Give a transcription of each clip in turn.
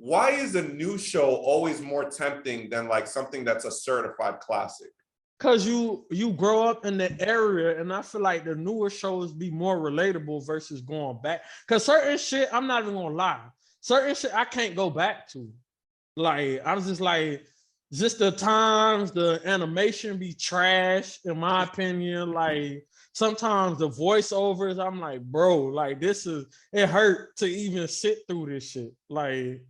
why is a new show always more tempting than like something that's a certified classic? Cause you grow up in the area, and I feel like the newer shows be more relatable versus going back. Cause certain shit, I'm not even gonna lie, certain shit I can't go back to. Like I was just the times the animation be trash, in my opinion. Like sometimes the voiceovers, I'm like, bro, like it hurt to even sit through this shit. Like,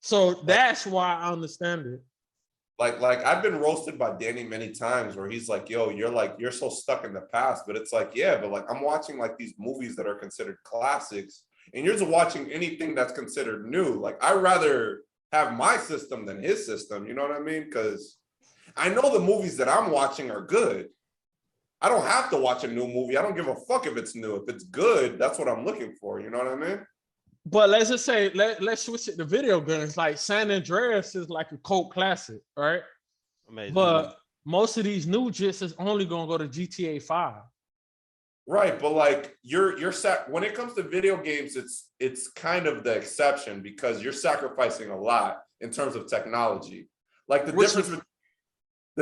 so that's why I understand it. Like I've been roasted by Danny many times where he's like, yo, you're so stuck in the past. But it's like, yeah, but like I'm watching like these movies that are considered classics, and you're just watching anything that's considered new. Like I'd rather have my system than his system, you know what I mean? Because I know the movies that I'm watching are good. I don't have to watch a new movie. I don't give a fuck if it's new. If it's good, that's what I'm looking for, you know what I mean? But let's just say, let's switch it to video games. Like San Andreas is like a cult classic, right? Amazing. But most of these new jits is only gonna go to GTA 5. Right, but like you're when it comes to video games, it's kind of the exception because you're sacrificing a lot in terms of technology. Like the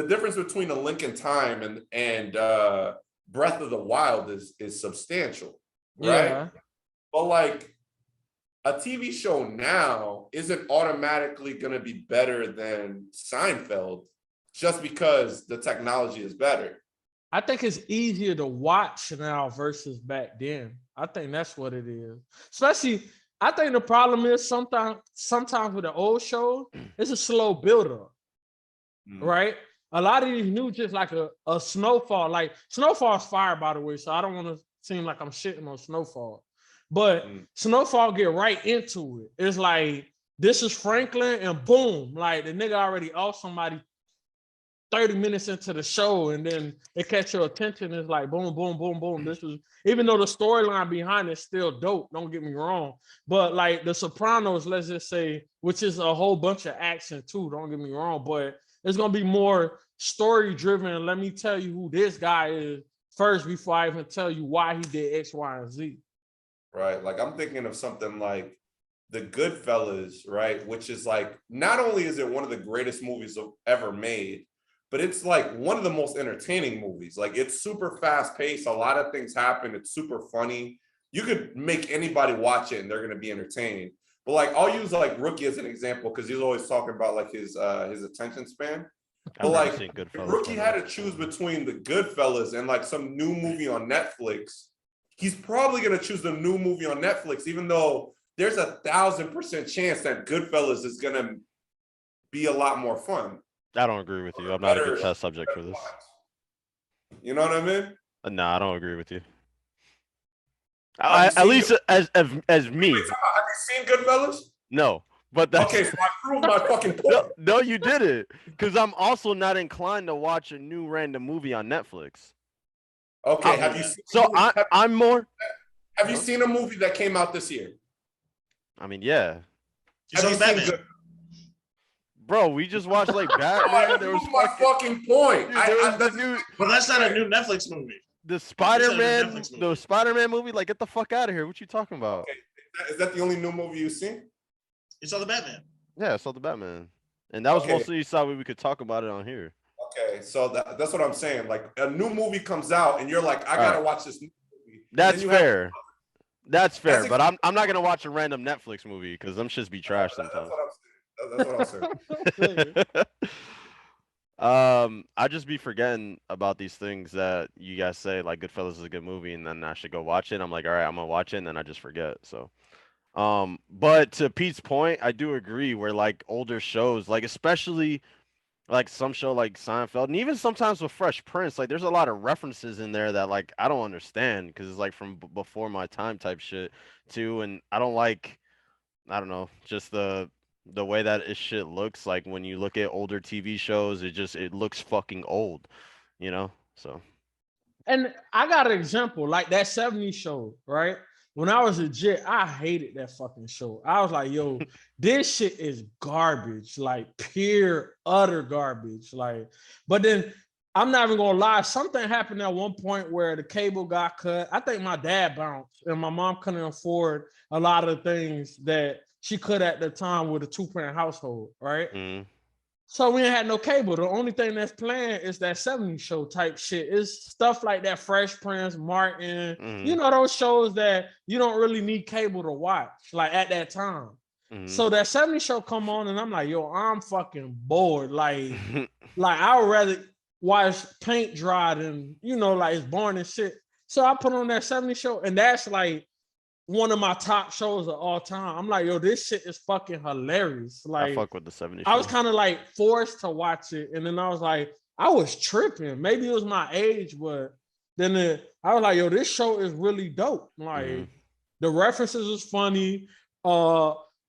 difference between A Link in Time and Breath of the Wild is substantial, right? Yeah. But like a TV show now isn't automatically going to be better than Seinfeld just because the technology is better. I think it's easier to watch now versus back then. I think that's what it is. Especially, I think the problem is sometimes with the old shows, it's a slow buildup, right? A lot of these new just like a Snowfall. Like Snowfall's fire, by the way, so I don't want to seem like I'm shitting on Snowfall. But Snowfall get right into it. It's like, this is Franklin, and boom, like the nigga already off somebody 30 minutes into the show, and then it catch your attention. It's like boom, boom, boom, boom. This was, even though the storyline behind it's still dope, don't get me wrong. But like The Sopranos, let's just say, which is a whole bunch of action too, don't get me wrong, but it's gonna be more story driven. Let me tell you who this guy is first before I even tell you why he did X, Y, and Z. Right. Like I'm thinking of something like The Goodfellas, right? Which is like, not only is it one of the greatest movies ever made, but it's like one of the most entertaining movies. Like it's super fast paced. A lot of things happen. It's super funny. You could make anybody watch it and they're going to be entertained. But like, I'll use like Rookie as an example because he's always talking about like his attention span. But like Rookie had to choose between The Goodfellas and like some new movie on Netflix. He's probably going to choose the new movie on Netflix, even though there's 1,000% chance that Goodfellas is going to be a lot more fun. I don't agree with you. I'm not a good test subject for this. You know what I mean? No, I don't agree with you. At least as me. Wait, have you seen Goodfellas? No, but that's okay. So I proved my fucking point. No, you didn't, because I'm also not inclined to watch a new random movie on Netflix. Okay, have you seen? So I'm more. Have you seen a movie that came out this year? I mean, yeah. Have you seen Good? Bro, we just watched like Batman. There was my fucking point. Dude, but that's not a new Netflix movie. The Spider-Man movie. Like, get the fuck out of here. What you talking about? Okay. Is that the only new movie you've seen? You saw the Batman. Yeah, I saw the Batman, and that was mostly you saw we could talk about it on here. Okay, so that's what I'm saying. Like a new movie comes out, and you're like, I gotta watch this new movie. That's fair. That's fair, but I'm not gonna watch a random Netflix movie because them shits be trash sometimes. That's what I'm saying. I just be forgetting about these things that you guys say, like Goodfellas is a good movie, and then I should go watch it. I'm like, all right, I'm gonna watch it, and then I just forget. So, but to Pete's point, I do agree. Where like older shows, like especially like some show like Seinfeld, and even sometimes with Fresh Prince, like there's a lot of references in there that like I don't understand because it's like from before my time type shit too, and I don't know, just the way that shit looks. Like when you look at older TV shows, it looks fucking old, you know. So, and I got an example like that 70's show, right? When I was a jit, I hated that fucking show. I was like, yo, this shit is garbage, like pure, utter garbage. Like, but then I'm not even gonna lie, something happened at one point where the cable got cut. I think my dad bounced and my mom couldn't afford a lot of things that she could at the time with a 2-parent household, right? Mhm. So we ain't had no cable. The only thing that's playing is that 70s show type shit. It's stuff like that Fresh Prince, Martin, you Mhm. know, those shows that you don't really need cable to watch, like at that time. Mhm. So that 70s show come on and I'm like, yo, I'm fucking bored. Like I would rather watch paint dry than, you know, like it's boring and shit. So I put on that 70s show and that's like one of my top shows of all time. I'm like, yo, this shit is fucking hilarious. I Like, fuck with the 70s I was show. kind of like forced to watch it, and then I was like, I was tripping. Maybe it was my age, but then I was like, yo, this show is really dope. Like, Mhm. the references was funny.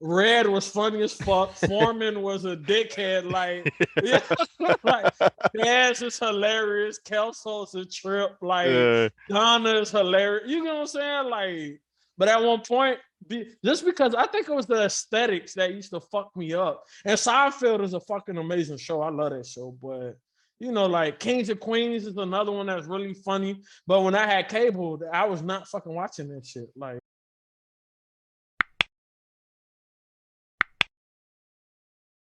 Red was funny as fuck. Foreman was a dickhead. Like, yeah, like Daz is hilarious. Kelso's a trip. Like, Yeah. Donna is hilarious. You know what I'm saying? Like, but at one point, just because I think it was the aesthetics that used to fuck me up. And Seinfeld is a fucking amazing show. I love that show. But you know, like Kings and Queens is another one that's really funny. But when I had cable, I was not fucking watching that shit. Like.